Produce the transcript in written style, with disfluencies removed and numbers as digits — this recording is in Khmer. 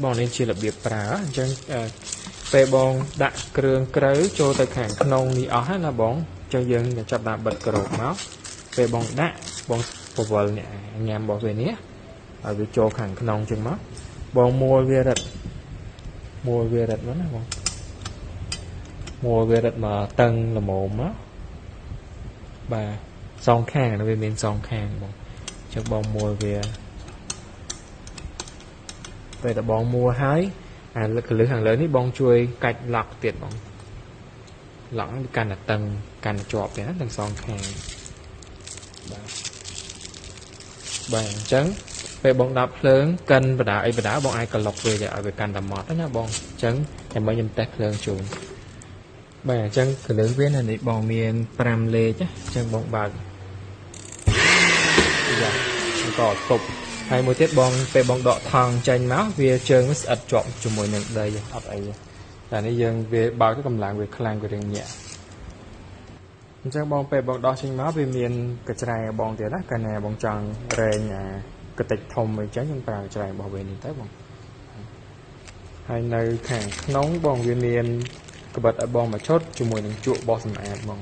បងនេះជារបៀបប្រើអញ្ចឹងពេលបងដាក់គ្រឿងក្រៅចូលទៅខាងក្នុងនេះអស់ហើយណាបងអញ្ចឹងយើងចាប់ដាក់បិទក្របមកពេលបងដាក់បងពវល់នេះញ៉ាំរបស់វានេះឲ្យវាចូលខាងក្នុងអញ្ចឹងមកបងមួលវារឹតមកណាបងមួលវារឹតមកតឹងល្មមមកបាទសងខាងវាមានសងខាងបងអញ្ចឹងបងមួលវាពេលតែបងមួលហើយអាលើកលឹះខាងលើនេះបងជួយកាច់ឡក់ទៀតបងឡក់កាន់តែតឹងកាន់តែជាប់ទៀតទាំងសងខាងបាទអញ្ចឹងពេលបងដាប់ភ្លើងកិនបដាអីបដាបងអាចក្លុកវាឲ្យវាកាន់តែម៉ត់ណាបងអញ្ចឹងតែមិនខ្ញុំតេស្តភ្លើងជូនបាទអញ្ចឹងកលឹះវានេះបងមាន5លេខអញ្ចឹងបងបើកយ៉ាក៏ទប់ហើយមួយទៀតបងពេលបងដកថង់ចេញមកវាជើងវាស្អិតជាប់ជាមួយនឹងដីអត់អីតែនេះយើងវាបើកទៅកម្លាំងវាខ្លាំងវារៀងញាក់អញ្ចឹងបងពេលបងដោះចេញមកវាមានកញ្ច្រែងបងទៀតណាកាលណាបងចង់រែងកតិចធំអីចឹងយើងប្រើកញ្ច្រែងរបស់វានេះទៅបងហើយនៅខាងក្នុងបងវាមានកបិតឲ្យបងមកឈុតជាមួយនឹងជក់បោះសម្អាតបង